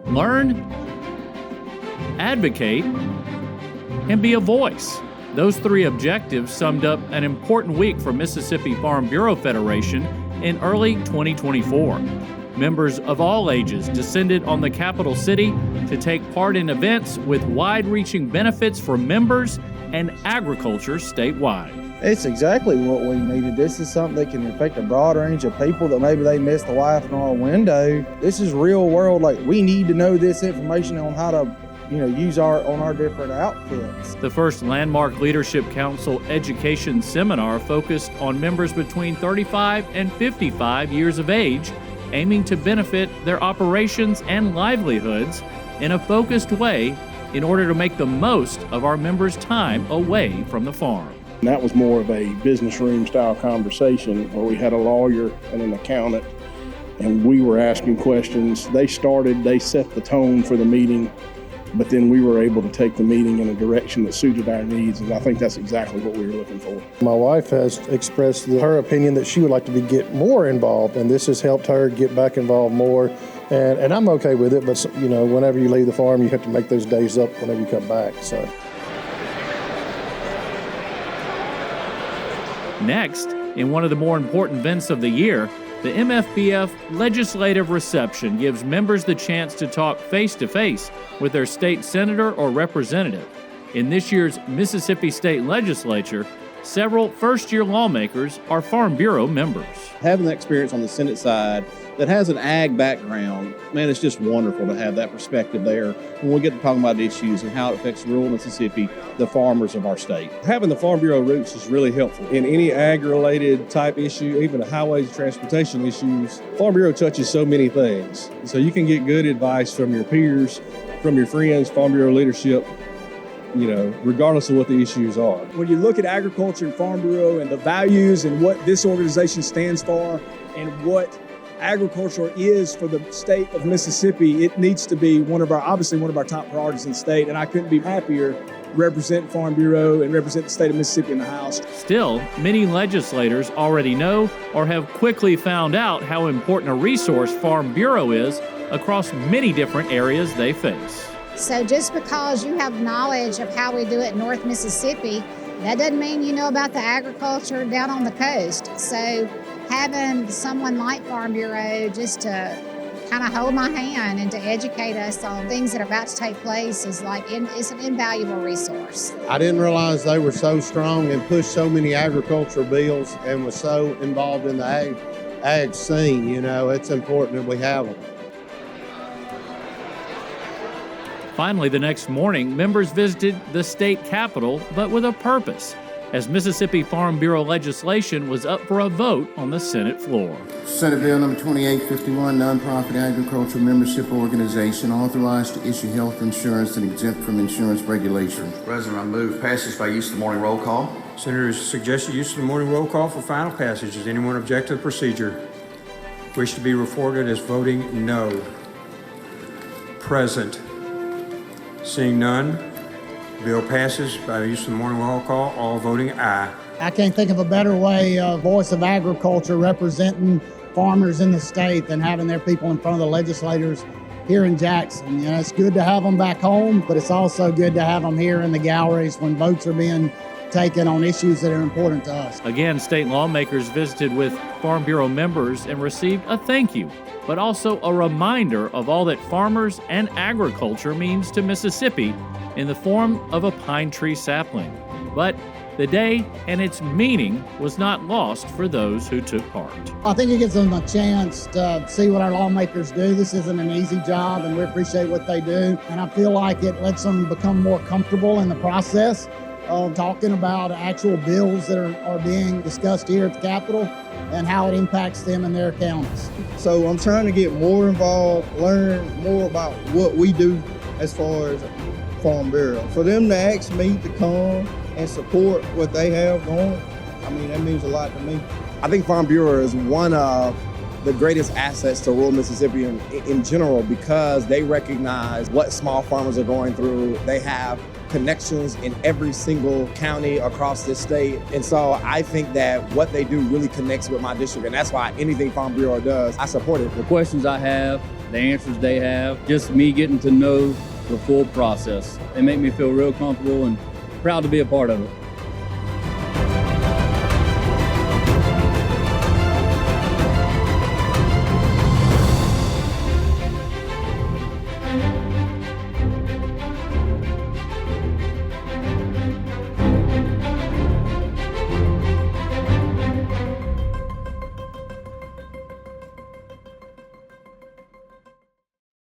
learn, advocate, and be a voice. Those three objectives summed up an important week for Mississippi Farm Bureau Federation in early 2024. Members of all ages descended on the capital city to take part in events with wide-reaching benefits for members and agriculture statewide. It's exactly what we needed. This is something that can affect a broad range of people that maybe they missed the life in our window. This is real world. Like, we need to know this information on how to use on our different outfits. The first Landmark Leadership Council education seminar focused on members between 35 and 55 years of age, aiming to benefit their operations and livelihoods in a focused way in order to make the most of our members' time away from the farm. And that was more of a business room style conversation where we had a lawyer and an accountant, and we were asking questions. They set the tone for the meeting, but then we were able to take the meeting in a direction that suited our needs, and I think that's exactly what we were looking for. My wife has expressed her opinion that she would like to get more involved, and this has helped her get back involved more, and I'm okay with it, but whenever you leave the farm, you have to make those days up whenever you come back. So. Next, in one of the more important events of the year, the MFBF Legislative Reception gives members the chance to talk face-to-face with their state senator or representative. In this year's Mississippi State Legislature, several first-year lawmakers are Farm Bureau members. Having that experience on the Senate side that has an ag background, man, it's just wonderful to have that perspective there when we get to talking about issues and how it affects rural Mississippi, the farmers of our state. Having the Farm Bureau roots is really helpful. In any ag-related type issue, even the highways and transportation issues, Farm Bureau touches so many things. So you can get good advice from your peers, from your friends, Farm Bureau leadership, regardless of what the issues are. When you look at agriculture and Farm Bureau and the values and what this organization stands for and what agriculture is for the state of Mississippi, it needs to be obviously one of our top priorities in the state, and I couldn't be happier represent Farm Bureau and represent the state of Mississippi in the House. Still, many legislators already know or have quickly found out how important a resource Farm Bureau is across many different areas they face. So just because you have knowledge of how we do it in North Mississippi, that doesn't mean you know about the agriculture down on the coast. So having someone like Farm Bureau just to kind of hold my hand and to educate us on things that are about to take place is it's an invaluable resource. I didn't realize they were so strong and pushed so many agricultural bills and was so involved in the ag scene. It's important that we have them. Finally, the next morning, members visited the state capitol, but with a purpose, as Mississippi Farm Bureau legislation was up for a vote on the Senate floor. Senate Bill number 2851, nonprofit agricultural membership organization authorized to issue health insurance and exempt from insurance regulations. President, I move passage by use of the morning roll call. Senators suggested use of the morning roll call for final passage. Does anyone object to the procedure? Wish to be reported as voting no. Present. Seeing none, bill passes by the use of the morning roll call, all voting aye. I can't think of a better way of voice of agriculture representing farmers in the state than having their people in front of the legislators here in Jackson. It's good to have them back home, but it's also good to have them here in the galleries when votes are being taken on issues that are important to us. Again, state lawmakers visited with Farm Bureau members and received a thank you, but also a reminder of all that farmers and agriculture means to Mississippi in the form of a pine tree sapling. But the day and its meaning was not lost for those who took part. I think it gives them a chance to see what our lawmakers do. This isn't an easy job, and we appreciate what they do. And I feel like it lets them become more comfortable in the process of talking about actual bills that are being discussed here at the Capitol and how it impacts them and their counties. So I'm trying to get more involved, learn more about what we do as far as Farm Bureau. For them to ask me to come and support what they have going, that means a lot to me. I think Farm Bureau is one of the greatest assets to rural Mississippi in general because they recognize what small farmers are going through. They have connections in every single county across this state. And so I think that what they do really connects with my district. And that's why anything Farm Bureau does, I support it. The questions I have, the answers they have, just me getting to know the full process. They make me feel real comfortable and proud to be a part of it.